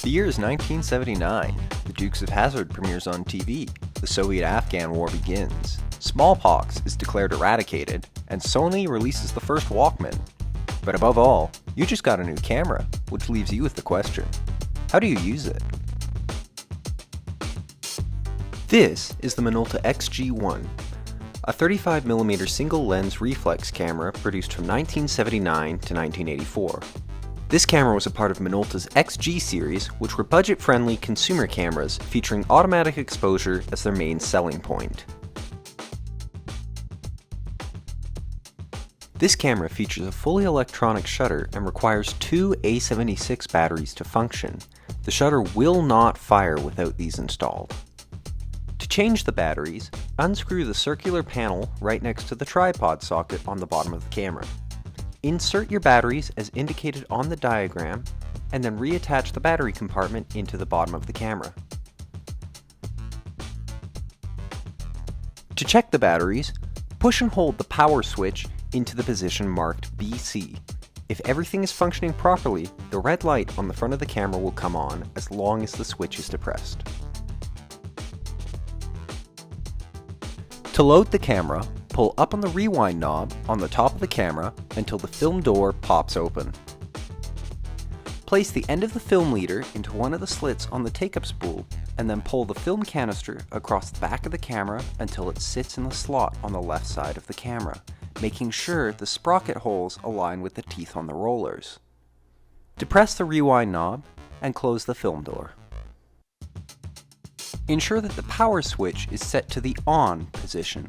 The year is 1979. The Dukes of Hazzard premieres on TV. The Soviet-Afghan War begins. Smallpox is declared eradicated, and Sony releases the first Walkman. But above all, you just got a new camera, which leaves you with the question, how do you use it? This is the Minolta XG1, a 35mm single-lens reflex camera produced from 1979 to 1984. This camera was a part of Minolta's XG series, which were budget-friendly consumer cameras featuring automatic exposure as their main selling point. This camera features a fully electronic shutter and requires two A76 batteries to function. The shutter will not fire without these installed. To change the batteries, unscrew the circular panel right next to the tripod socket on the bottom of the camera. Insert your batteries as indicated on the diagram, and then reattach the battery compartment into the bottom of the camera. To check the batteries, push and hold the power switch into the position marked BC. If everything is functioning properly, the red light on the front of the camera will come on as long as the switch is depressed. To load the camera, pull up on the rewind knob on the top of the camera until the film door pops open. Place the end of the film leader into one of the slits on the take-up spool, and then pull the film canister across the back of the camera until it sits in the slot on the left side of the camera, making sure the sprocket holes align with the teeth on the rollers. Depress the rewind knob and close the film door. Ensure that the power switch is set to the on position.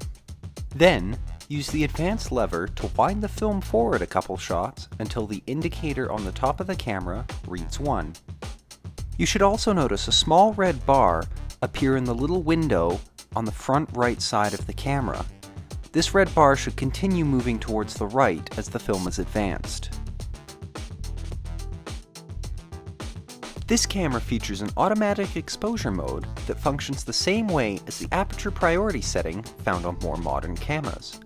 Then, use the advanced lever to wind the film forward a couple shots until the indicator on the top of the camera reads 1. You should also notice a small red bar appear in the little window on the front right side of the camera. This red bar should continue moving towards the right as the film is advanced. This camera features an automatic exposure mode that functions the same way as the aperture priority setting found on more modern cameras.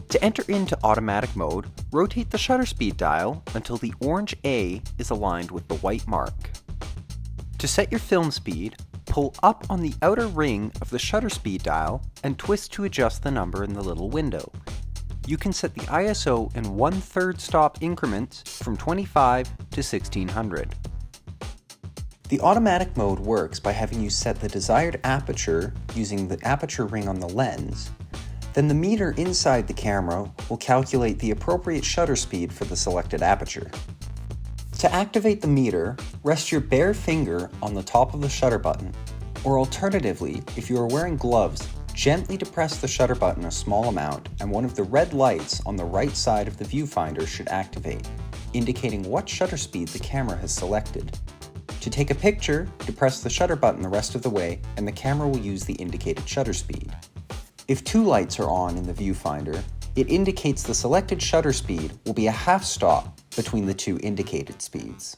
To enter into automatic mode, rotate the shutter speed dial until the orange A is aligned with the white mark. To set your film speed, pull up on the outer ring of the shutter speed dial and twist to adjust the number in the little window. You can set the ISO in 1/3 stop increments from 25 to 1600. The automatic mode works by having you set the desired aperture using the aperture ring on the lens. Then the meter inside the camera will calculate the appropriate shutter speed for the selected aperture. To activate the meter, rest your bare finger on the top of the shutter button, or alternatively, if you are wearing gloves, gently depress the shutter button a small amount and one of the red lights on the right side of the viewfinder should activate, indicating what shutter speed the camera has selected. To take a picture, depress the shutter button the rest of the way and the camera will use the indicated shutter speed. If two lights are on in the viewfinder, it indicates the selected shutter speed will be a half stop between the two indicated speeds.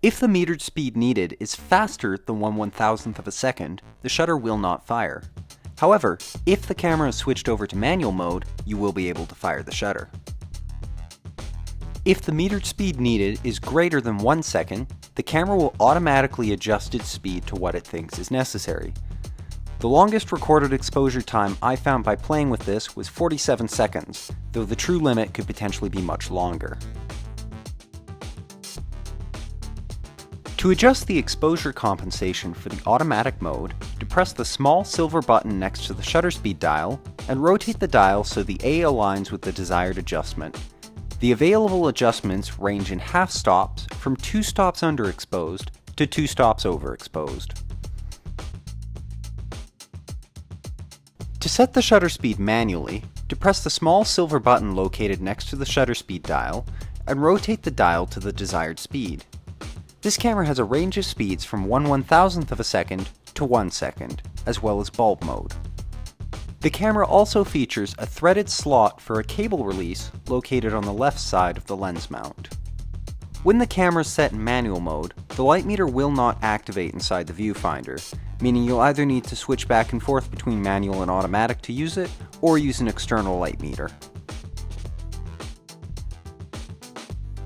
If the metered speed needed is faster than 1/1000th of a second, the shutter will not fire. However, if the camera is switched over to manual mode, you will be able to fire the shutter. If the metered speed needed is greater than 1 second, the camera will automatically adjust its speed to what it thinks is necessary. The longest recorded exposure time I found by playing with this was 47 seconds, though the true limit could potentially be much longer. To adjust the exposure compensation for the automatic mode, depress the small silver button next to the shutter speed dial and rotate the dial so the A aligns with the desired adjustment. The available adjustments range in half stops from 2 stops underexposed to 2 stops overexposed. To set the shutter speed manually, depress the small silver button located next to the shutter speed dial and rotate the dial to the desired speed. This camera has a range of speeds from 1/1000th of a second to 1 second, as well as bulb mode. The camera also features a threaded slot for a cable release located on the left side of the lens mount. When the camera is set in manual mode, the light meter will not activate inside the viewfinder, meaning you'll either need to switch back and forth between manual and automatic to use it, or use an external light meter.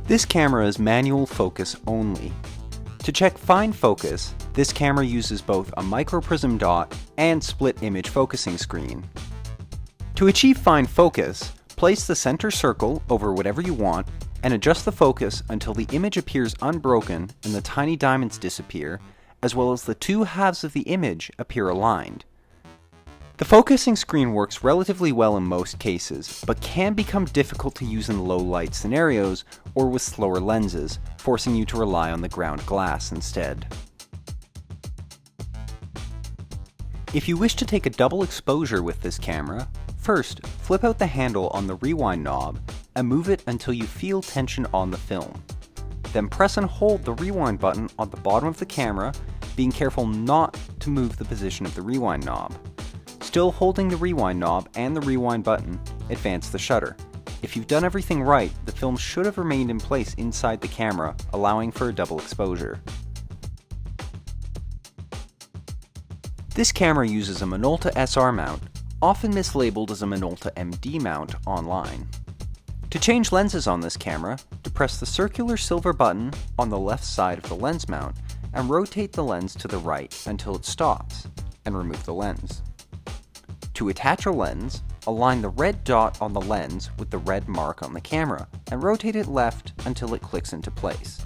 This camera is manual focus only. To check fine focus, this camera uses both a microprism dot and split image focusing screen. To achieve fine focus, place the center circle over whatever you want and adjust the focus until the image appears unbroken and the tiny diamonds disappear, as well as the two halves of the image appear aligned. The focusing screen works relatively well in most cases, but can become difficult to use in low light scenarios or with slower lenses, forcing you to rely on the ground glass instead. If you wish to take a double exposure with this camera, first flip out the handle on the rewind knob and move it until you feel tension on the film. Then press and hold the rewind button on the bottom of the camera, being careful not to move the position of the rewind knob. Still holding the rewind knob and the rewind button, advance the shutter. If you've done everything right, the film should have remained in place inside the camera, allowing for a double exposure. This camera uses a Minolta SR mount, often mislabeled as a Minolta MD mount online. To change lenses on this camera, depress the circular silver button on the left side of the lens mount and rotate the lens to the right until it stops, and remove the lens. To attach a lens, align the red dot on the lens with the red mark on the camera and rotate it left until it clicks into place.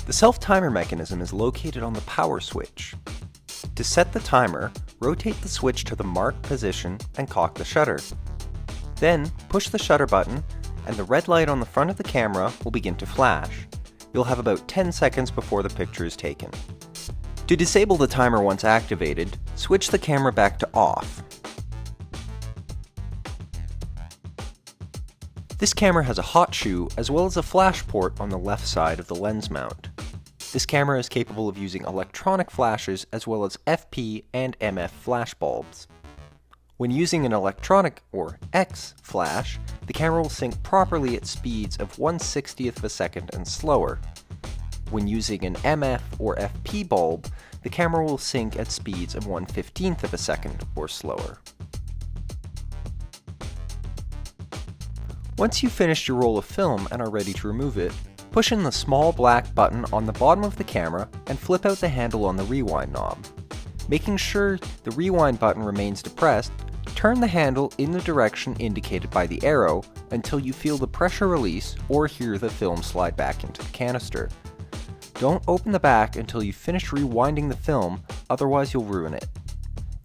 The self-timer mechanism is located on the power switch. To set the timer, rotate the switch to the marked position and cock the shutter. Then push the shutter button and the red light on the front of the camera will begin to flash. You'll have about 10 seconds before the picture is taken. To disable the timer once activated, switch the camera back to off. This camera has a hot shoe as well as a flash port on the left side of the lens mount. This camera is capable of using electronic flashes as well as FP and MF flash bulbs. When using an electronic or X flash, the camera will sync properly at speeds of 1/60th of a second and slower. When using an MF or FP bulb, the camera will sync at speeds of 1/15th of a second or slower. Once you've finished your roll of film and are ready to remove it, push in the small black button on the bottom of the camera and flip out the handle on the rewind knob. Making sure the rewind button remains depressed, turn the handle in the direction indicated by the arrow until you feel the pressure release or hear the film slide back into the canister. Don't open the back until you've finished rewinding the film, otherwise you'll ruin it.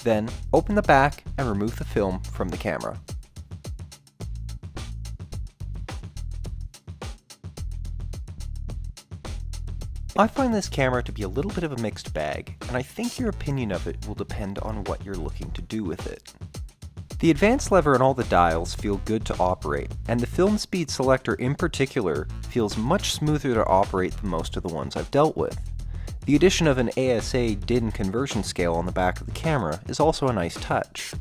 Then, open the back and remove the film from the camera. I find this camera to be a little bit of a mixed bag, and I think your opinion of it will depend on what you're looking to do with it. The advance lever and all the dials feel good to operate, and the film speed selector in particular feels much smoother to operate than most of the ones I've dealt with. The addition of an ASA DIN conversion scale on the back of the camera is also a nice touch.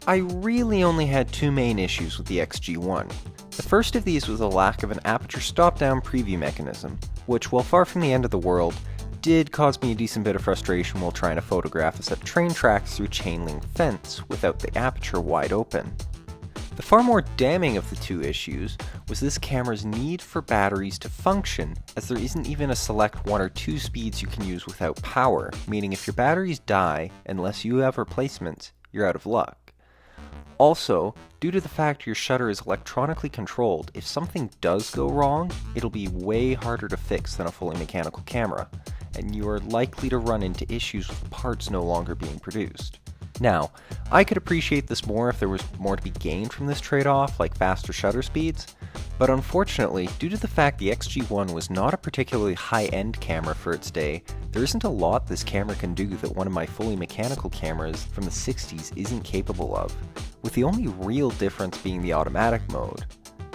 I really only had two main issues with the XG1. The first of these was the lack of an aperture stop-down preview mechanism, which, while far from the end of the world, did cause me a decent bit of frustration while trying to photograph a set of train tracks through chain link fence without the aperture wide open. The far more damning of the two issues was this camera's need for batteries to function, as there isn't even a select 1 or 2 speeds you can use without power, meaning if your batteries die, unless you have replacements, you're out of luck. Also, due to the fact your shutter is electronically controlled, if something does go wrong, it'll be way harder to fix than a fully mechanical camera, and you are likely to run into issues with parts no longer being produced. Now, I could appreciate this more if there was more to be gained from this trade-off, like faster shutter speeds, but unfortunately, due to the fact the XG1 was not a particularly high-end camera for its day, there isn't a lot this camera can do that one of my fully mechanical cameras from the 60s isn't capable of, with the only real difference being the automatic mode.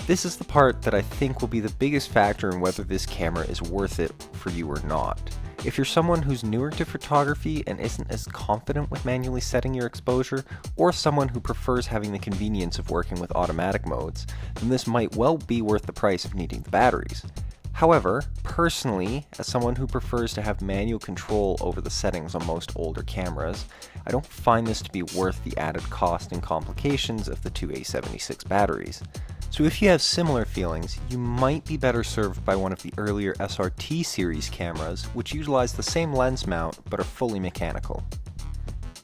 This is the part that I think will be the biggest factor in whether this camera is worth it for you or not. If you're someone who's newer to photography and isn't as confident with manually setting your exposure, or someone who prefers having the convenience of working with automatic modes, then this might well be worth the price of needing the batteries. However, personally, as someone who prefers to have manual control over the settings on most older cameras, I don't find this to be worth the added cost and complications of the two A76 batteries. So if you have similar feelings, you might be better served by one of the earlier SRT series cameras, which utilize the same lens mount but are fully mechanical.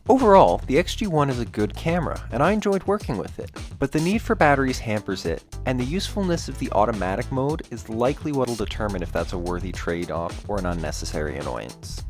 Overall, the XG1 is a good camera, and I enjoyed working with it, but the need for batteries hampers it, and the usefulness of the automatic mode is likely what will determine if that's a worthy trade-off or an unnecessary annoyance.